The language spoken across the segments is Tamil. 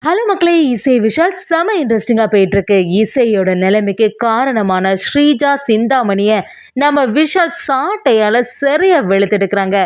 ஹலோ மக்களே! இசை விஷால் செம இன்ட்ரெஸ்டிங்கா போயிட்டுருக்கு. இசையோட நிலைமைக்கு காரணமான ஸ்ரீஜா சிந்தாமணிய நம்ம விஷால் சாட்டையால சரியா வெளுத்தெடுக்குறாங்க.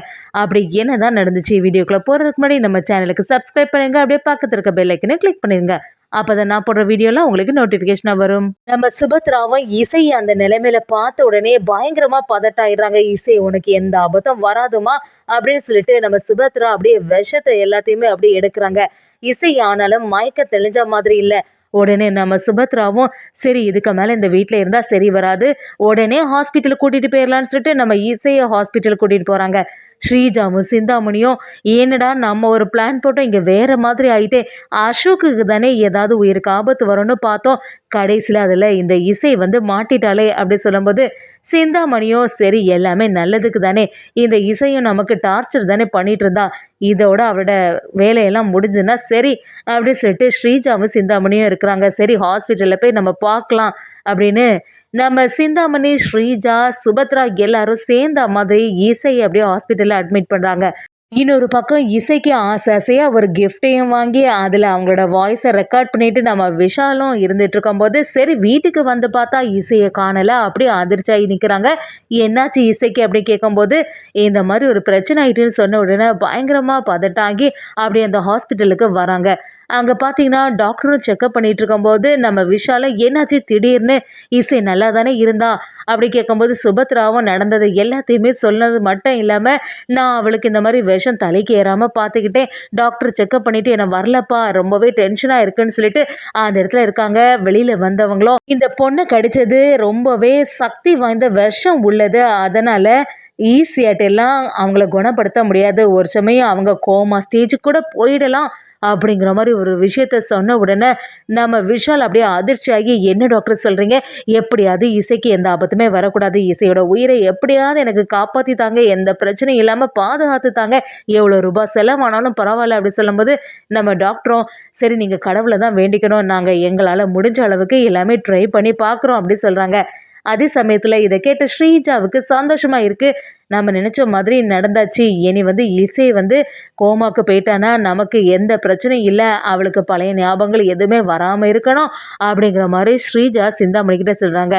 அப்படி என்னதான் நடந்துச்சு? வீடியோக்குள்ள போறதுக்கு முன்னாடி நம்ம சேனலுக்கு சப்ஸ்கிரைப் பண்ணுங்க. அப்படியே பக்கத்துல இருக்க பெல் ஐக்கன கிளிக் பண்ணிருங்க. அப்பதான் நான் போடுற வீடியோலாம் உங்களுக்கு நோட்டிஃபிகேஷனா வரும். நம்ம சுபத்ராவும் இசைய அந்த நிலைமையில பார்த்த உடனே பயங்கரமா பதட்டாயிடுறாங்க. "இசை உனக்கு எந்த ஆபத்தும் வராதுமா" அப்படின்னு சொல்லிட்டு நம்ம சுபத்ரா அப்படியே விஷத்த எல்லாத்தையுமே அப்படியே எடுக்குறாங்க. இசை ஆனாலும் மயக்க தெளிஞ்ச மாதிரி இல்ல. உடனே நம்ம சுபத்ராவும், சரி இதுக்கு மேல இந்த வீட்ல இருந்தா சரி வராது. உடனே ஹாஸ்பிட்டலுக்கு கூட்டிட்டு போயிரலான்னு சொல்லிட்டு நம்ம இசைய ஹாஸ்பிட்டலுக்கு கூட்டிட்டு போறாங்க. ஸ்ரீஜாவும், சிந்தாமணியும் என்னடா நம்ம ஒரு பிளான் போட்டோம், இங்க வேற மாதிரி ஆயிட்டே. அசோக்குக்கு தானே ஏதாவது உயிருக்கு ஆபத்து வரும்னு பார்த்தோம். கடைசியில அதுல இந்த இசை வந்து மாட்டிட்டாளே அப்படி சொல்லும்போது, சிந்தாமணியும் சரி எல்லாமே நல்லதுக்கு தானே. இந்த இசையும் நமக்கு டார்ச்சர் தானே பண்ணிட்டு இருந்தா. இதோட அவளோட வேலையெல்லாம் முடிஞ்சுதுன்னா சரி அப்படின்னு சொல்லிட்டு ஸ்ரீஜாவும் சிந்தாமணியும் இருக்கிறாங்க. சரி ஹாஸ்பிட்டல்ல போய் நம்ம பார்க்கலாம் அப்படின்னு நம்ம சிந்தாமணி, ஸ்ரீஜா, சுபத்ரா எல்லாரும் சேர்ந்த மாதிரி இசையை அப்படியே ஹாஸ்பிட்டல்ல அட்மிட் பண்றாங்க. இன்னொரு பக்கம் இசைக்கு ஆசை ஆசையா ஒரு கிஃப்ட்டையும் வாங்கி அதில் அவங்களோட வாய்ஸை ரெக்கார்ட் பண்ணிட்டு நம்ம விஷாலும் இருந்துட்டு இருக்கும்போது சரி வீட்டுக்கு வந்து பார்த்தா இசையை காணல. அப்படியே அதிர்ச்சியாகி நிற்கிறாங்க. என்னாச்சு இசைக்கு அப்படி கேட்கும்போது இந்த மாதிரி ஒரு பிரச்சனை ஆயிட்டுன்னு சொன்ன உடனே பயங்கரமா பதட்டாகி அப்படி அந்த ஹாஸ்பிட்டலுக்கு வராங்க. அங்கே பார்த்தீங்கன்னா டாக்டரும் செக்அப் பண்ணிட்டு இருக்கும்போது நம்ம விஷால என்னாச்சு திடீர்னு இசை நல்லா தானே இருந்தா அப்படி கேட்கும்போது சுபத்ராவும் நடந்தது எல்லாத்தையுமே சொன்னது மட்டும் இல்லாமல் நான் அவளுக்கு இந்த மாதிரி விஷம் தலைக்கு ஏறாமல் பார்த்துக்கிட்டேன். டாக்டர் செக்அப் பண்ணிட்டு என்ன வரலப்பா ரொம்பவே டென்ஷனாக இருக்குன்னு சொல்லிட்டு அந்த இடத்துல இருக்காங்க. வெளியில் வந்தவங்களும் இந்த பொண்ணை கடிச்சது ரொம்பவே சக்தி வாய்ந்த விஷம் உள்ளது. அதனால் ஈஸியாட்டெல்லாம் அவங்கள குணப்படுத்த முடியாது. ஒரு சமயம் அவங்க கோமா ஸ்டேஜுக்கு கூட போயிடலாம் அப்படிங்கிற மாதிரி ஒரு விஷயத்த சொன்ன உடனே நம்ம விஷால் அப்படியே அதிர்ச்சியாகி என்ன டாக்டர் சொல்கிறீங்க? எப்படியாவது இசைக்கு எந்த ஆபத்துமே வரக்கூடாது. இசையோட உயிரை எப்படியாவது எனக்கு காப்பாற்றி தாங்க. எந்த பிரச்சனையும் இல்லாமல் பாதுகாத்து தாங்க. எவ்வளோ ரூபாய் செலவானாலும் பரவாயில்ல அப்படி சொல்லும்போது நம்ம டாக்டரும் சரி நீங்கள் கடவுளை தான் வேண்டிக்கணும். நாங்கள் எங்களால் முடிஞ்ச அளவுக்கு எல்லாமே ட்ரை பண்ணி பார்க்குறோம் அப்படி சொல்கிறாங்க. அதே சமயத்தில் இதை கேட்ட ஸ்ரீஜாவுக்கு சந்தோஷமா இருக்கு. நம்ம நினைச்ச மாதிரி நடந்தாச்சு. இனி வந்து இசை வந்து கோமாக்கு போயிட்டானா நமக்கு எந்த பிரச்சனையும் இல்லை. அவளுக்கு பழைய ஞாபகங்கள் எதுவுமே வராமல் இருக்கணும் அப்படிங்கிற மாதிரி ஸ்ரீஜா சிந்தாமணி கிட்ட சொல்றாங்க.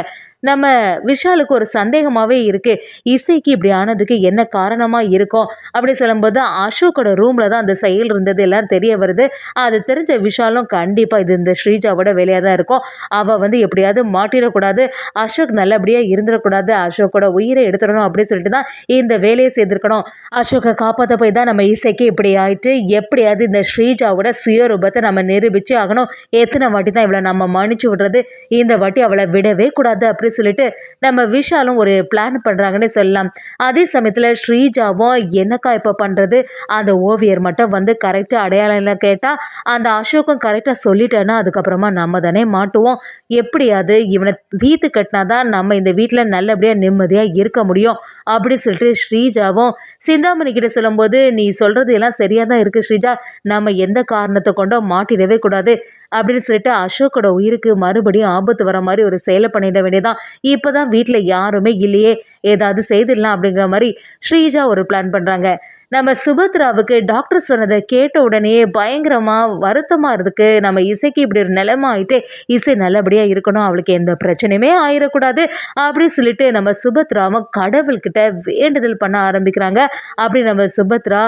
நம்ம விஷாலுக்கு ஒரு சந்தேகமாகவே இருக்கு. இசைக்கு இப்படி ஆனதுக்கு என்ன காரணமாக இருக்கும் அப்படி சொல்லும்போது அசோக்கோட ரூமில் தான் அந்த செயல் இருந்தது எல்லாம் தெரிய வருது. அது தெரிஞ்ச விஷாலும் கண்டிப்பாக இது இந்த ஸ்ரீஜாவோட வேலையாக தான் இருக்கும். அவள் வந்து எப்படியாவது மாட்டிடக்கூடாது. அசோக் நல்லபடியாக இருந்துடக்கூடாது. அசோக்கோட உயிரை எடுத்துடணும் அப்படின்னு சொல்லிட்டு தான் இந்த வேலையை செய்திருக்கணும். அசோக்கை காப்பாற்ற போய் தான் நம்ம இசைக்கு இப்படி ஆயிட்டு. எப்படியாவது இந்த ஸ்ரீஜாவோட சுயரூபத்தை நம்ம நிரூபிச்சு ஆகணும். எத்தனை வாட்டி தான் இவளை நம்ம மன்னிச்சு விடுறது? இந்த வாட்டி அவளை விடவே கூடாது அப்படி சொல்லிட்டு நம்ம விஷாலும் ஒரு பிளான் பண்றாங்கன்னு சொல்லலாம். அதே சமயத்துல ஸ்ரீஜாவும் என்னக்கா இப்ப பண்றது? அந்த ஓவியர் மட்டும் வந்து கரெக்டா அடையாளம் எல்லாம் கேட்டா அந்த அசோக்கும் கரெக்டா சொல்லிட்டேன்னா அதுக்கப்புறமா நம்ம தானே மாட்டுவோம். எப்படியாவது இவனை தீர்த்து கட்டினாதான் நம்ம இந்த வீட்டுல நல்லபடியா நிம்மதியா இருக்க முடியும் அப்படின்னு சொல்லிட்டு ஸ்ரீஜாவும் சிந்தாமணி கிட்ட சொல்லும்போது நீ சொல்றது எல்லாம் சரியா தான் இருக்கு ஸ்ரீஜா. நம்ம எந்த காரணத்தை கொண்டோ மாட்டிடவே கூடாது அப்படின்னு சொல்லிட்டு அசோக்கோட உயிருக்கு மறுபடியும் ஆபத்து வர மாதிரி ஒரு செயலை பண்ணிட வேண்டியதான். இப்பதான் வீட்டில் யாருமே இல்லையே, ஏதாவது செய்திடலாம் அப்படிங்கிற மாதிரி ஸ்ரீஜா ஒரு பிளான் பண்றாங்க. நம்ம சுபத்ராவுக்கு டாக்டர் சொன்னதை கேட்ட உடனே பயங்கரமா வருத்தமா இருக்கு. நம்ம இசைக்கு இப்படி ஒரு நிலைமை ஆயிட்டு இசை நல்லபடியா இருக்கணும், அவளுக்கு எந்த பிரச்சனையுமே ஆயிடக்கூடாது அப்படின்னு சொல்லிட்டு நம்ம சுபத்ராவும் கடவுள்கிட்ட வேண்டுதல் பண்ண ஆரம்பிக்கிறாங்க. அப்படி நம்ம சுபத்ரா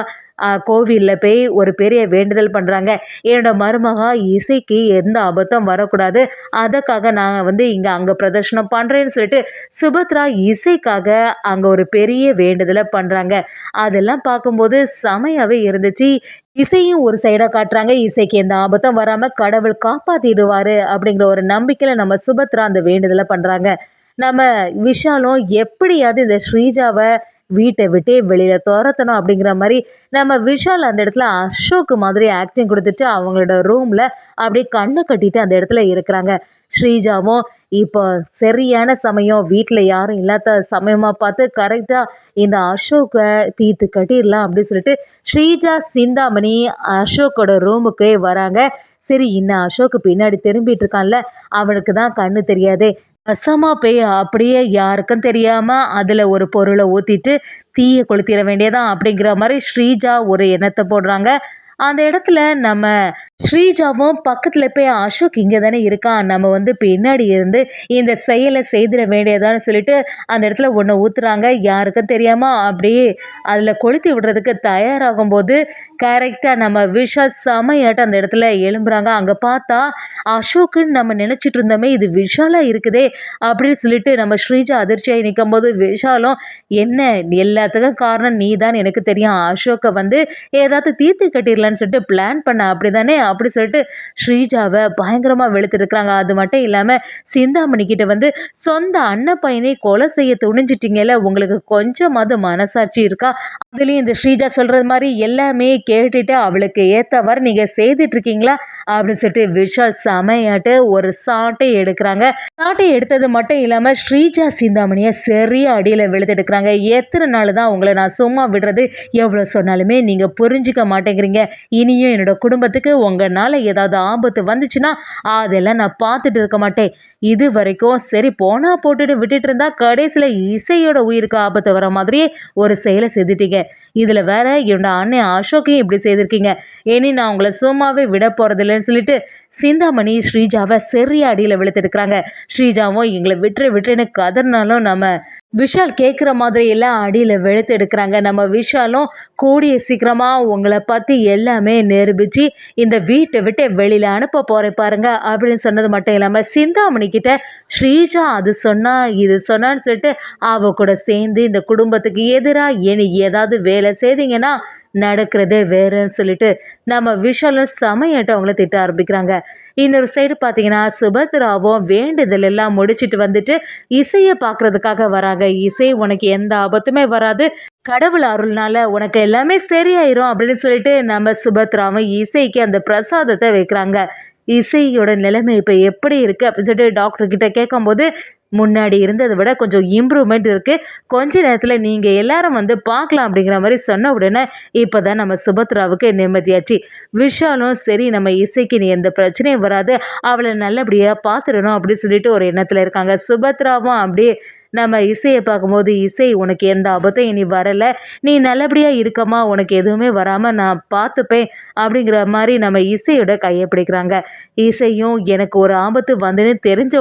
கோவிலில் போய் ஒரு பெரிய வேண்டுதல் பண்ணுறாங்க. என்னோட மருமகா இசைக்கு எந்த ஆபத்தும் வரக்கூடாது. அதுக்காக நான் வந்து அங்கே பிரதர்ஷனம் பண்ணுறேன்னு சொல்லிட்டு சுபத்ரா இசைக்காக அங்கே ஒரு பெரிய வேண்டுதலை பண்ணுறாங்க. அதெல்லாம் பார்க்கும்போது செமையாகவே இருந்துச்சு. இசையும் ஒரு சைடாக காட்டுறாங்க. இசைக்கு எந்த ஆபத்தும் வராமல் கடவுள் காப்பாற்றிடுவார் அப்படிங்கிற ஒரு நம்பிக்கையில் நம்ம சுபத்ரா அந்த வேண்டுதலை பண்ணுறாங்க. நம்ம விஷாலும் எப்படியாவது இந்த ஸ்ரீஜாவை வீட்டை விட்டே வெளியில துரத்தணும் அப்படிங்கிற மாதிரி நம்ம விஷால் அந்த இடத்துல அசோக் மாதிரி ஆக்டிங் கொடுத்துட்டு அவங்களோட ரூம்ல அப்படியே கண்ணை கட்டிட்டு அந்த இடத்துல இருக்கிறாங்க. ஸ்ரீஜாவும் இப்போ சரியான சமயம், வீட்டில் யாரும் இல்லாத சமயமா பார்த்து கரெக்டா இந்த அசோக்கை தீர்த்து கட்டிடலாம் அப்படின்னு சொல்லிட்டு ஸ்ரீஜா சிந்தாமணி அசோக்கோட ரூமுக்கே வராங்க. சரி இன்னும் அசோக்கு பின்னாடி திரும்பிட்டு இருக்கான்ல, அவனுக்கு தான் கண்ணு தெரியாதே, வசமா போய் அப்படியே யாருக்கும் தெரியாம அதுல ஒரு பொருளை ஊத்திட்டு தீயை கொளுத்திட வேண்டியதான் அப்படிங்கிற மாதிரி ஸ்ரீஜா ஒரு எண்ணத்தை போடுறாங்க. அந்த இடத்துல நம்ம ஸ்ரீஜாவும் பக்கத்துல போய் அசோக் இங்கே தானே இருக்கான், நம்ம வந்து பின்னாடி இருந்து இந்த செயலை செய்திட வேண்டியதான்னு சொல்லிட்டு அந்த இடத்துல ஒன்று ஊத்துறாங்க. யாருக்கும் தெரியாம அப்படியே அதில் கொளுத்தி விடுறதுக்கு தயாராகும் போது கரெக்டாக நம்ம விஷால் செமையாட்ட அந்த இடத்துல எழும்புறாங்க. அங்கே பார்த்தா அசோக்குன்னு நம்ம நினச்சிட்டு இருந்தோமே, இது விஷாலாக இருக்குதே அப்படின்னு சொல்லிட்டு நம்ம ஸ்ரீஜா அதிர்ச்சியாகி நிற்கும் போது விஷாலும், என்ன எல்லாத்துக்கும் காரணம் நீ தான், எனக்கு தெரியும், அசோக்கை வந்து ஏதாவது தீர்த்து கட்டிடலான்னு சொல்லிட்டு பிளான் பண்ண அப்படி தானே அப்படி சொல்லிட்டு ஸ்ரீஜாவை பயங்கரமாக வெளுத்துருக்குறாங்க. அது மட்டும் இல்லாமல் சிந்தாமணி கிட்ட வந்து சொந்த அண்ணன் பையனை கொலை செய்ய துணிஞ்சிட்டீங்கல்ல, உங்களுக்கு கொஞ்சமாவது மனசாட்சி இருக்கா? அதுலேயும் இந்த ஸ்ரீஜா சொல்கிறது மாதிரி எல்லாமே கேட்டுட்டு அவளுக்கு ஏற்றவாறு நீங்கள் செய்துட்டு இருக்கீங்களா அப்படின்னு சொல்லிட்டு விஷால் செமையாட்டு ஒரு சாட்டை எடுக்கிறாங்க. சாட்டை எடுத்தது மட்டும் இல்லாமல் ஸ்ரீஜா சிந்தாமணியை சரியாக அடியில் வெளுத்து எடுக்கிறாங்க. எத்தனை நாள் தான் உங்களை நான் சும்மா விடுறது, எவ்வளோ சொன்னாலுமே நீங்கள் புரிஞ்சிக்க மாட்டேங்கிறீங்க. இனியும் என்னோட குடும்பத்துக்கு உங்களால் ஏதாவது ஆபத்து வந்துச்சுன்னா அதெல்லாம் நான் பார்த்துட்டு இருக்க மாட்டேன். இது வரைக்கும் சரி போனா போட்டுட்டு விட்டுட்டு இருந்தா கடைசியில் இசையோட உயிருக்கு ஆபத்து வர மாதிரியே ஒரு செயலை செஞ்சுட்டீங்க. இதில் வேற என்னோட அண்ணன் அசோக்கையும் இப்படி செய்திருக்கீங்க. இனி நான் உங்களை சும்மாவே விட போகிறதில்லன்னு சொல்லிட்டு சிந்தாமணி ஸ்ரீஜாவை சரியா அடியில் வெளுத்தெடுக்கிறாங்க. ஸ்ரீஜாவும் எங்களை விட்டுருன்னு கதறினாலும் நம்ம விஷால் கேட்குற மாதிரி எல்லாம் அடியில் வெளுத்து எடுக்கிறாங்க. நம்ம விஷாலும் கூடிய சீக்கிரமாக உங்களை பற்றி எல்லாமே நிரூபித்து இந்த வீட்டை விட்டு வெளியில் அனுப்ப போகிறேன் பாருங்க அப்படின்னு சொன்னது மட்டும் இல்லாமல் சிந்தாமணி கிட்ட ஸ்ரீஜா அது சொன்னா இது சொன்னான்னு சொல்லிட்டு அவ கூட சேர்ந்து இந்த குடும்பத்துக்கு எதிராக இனி ஏதாவது வேலை செய்தீங்கன்னா நடக்கிறதே வேறுன்னு சொல்லிட்டு நம்ம விஷாலும் செமையாட்ட அவங்கள திட்ட ஆரம்பிக்கிறாங்க. இன்னொரு சைடு பார்த்தீங்கன்னா சுபத்ராவும் வேண்டுதல் எல்லாம் முடிச்சுட்டு வந்துட்டு இசையை பார்க்கறதுக்காக வராங்க. இசை உனக்கு எந்த ஆபத்துமே வராது, கடவுள் அருள்னால உனக்கு எல்லாமே சரியாயிரும் அப்படின்னு சொல்லிட்டு நம்ம சுபத்ராவும் இசைக்கு அந்த பிரசாதத்தை வைக்கிறாங்க. இசையோட நிலைமை இப்போ எப்படி இருக்குது அப்படின்னு சொல்லிட்டு டாக்டர் கிட்ட கேட்கும்போது முன்னாடி இருந்ததை விட கொஞ்சம் இம்ப்ரூவ்மெண்ட் இருக்குது, கொஞ்ச நேரத்தில் நீங்கள் எல்லாரும் வந்து பார்க்கலாம் அப்படிங்கிற மாதிரி சொன்ன உடனே இப்போ தான் நம்ம சுபத்ராவுக்கு நிம்மதியாச்சு. விஷாலும் சரி நம்ம இசைக்கு நீ எந்த பிரச்சனையும் வராது, அவளை நல்லபடியாக பார்த்துடணும் அப்படின்னு சொல்லிட்டு ஒரு எண்ணத்தில் இருக்காங்க. சுபத்ராவும் அப்படியே நம்ம இசையை பார்க்கும்போது இசை உனக்கு எந்த ஆபத்தும் இனி வரலை, நீ நல்லபடியாக இருக்கமா, உனக்கு எதுவுமே வராமல் நான் பார்த்துப்பேன் அப்படிங்கிற மாதிரி நம்ம இசையோட கையை பிடிக்கிறாங்க. இசையும் எனக்கு ஒரு ஆபத்து வந்துன்னு தெரிஞ்ச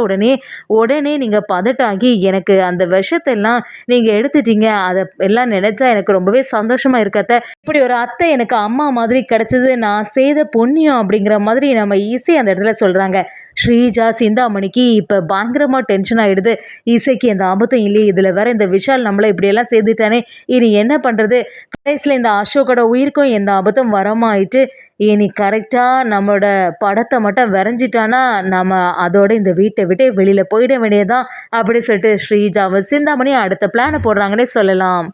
உடனே நீங்கள் பதட்டாகி எனக்கு அந்த விஷத்தெல்லாம் நீங்கள் எடுத்துட்டீங்க, அதை எல்லாம் நினச்சா எனக்கு ரொம்பவே சந்தோஷமாக இருக்கத்த, இப்படி ஒரு அத்தை எனக்கு அம்மா மாதிரி கிடைச்சது நான் செய்த புண்ணியம் அப்படிங்கிற மாதிரி நம்ம இசை அந்த இடத்துல சொல்கிறாங்க. ஸ்ரீஜா சிந்தாமணிக்கு இப்போ பயங்கரமாக டென்ஷன் ஆகிடுது. இசைக்கு எந்த ஆபத்தும் இல்லையே, இதில் வேற இந்த விஷால் நம்மளை இப்படியெல்லாம் செய்துட்டானே, இனி என்ன பண்ணுறது, கடைசியில் இந்த அசோக்கோட உயிருக்கும் எந்த ஆபத்தும் வரமாயிட்டு இனி கரெக்டாக நம்மளோட படத்தை மட்டும் வரைஞ்சிட்டானா நம்ம அதோட இந்த வீட்டை விட்டு வெளியில் போயிட வேண்டியதான் அப்படி சொல்லிட்டு ஸ்ரீஜாவும் சிந்தாமணி அடுத்த பிளானை போடுறாங்கன்னே சொல்லலாம்.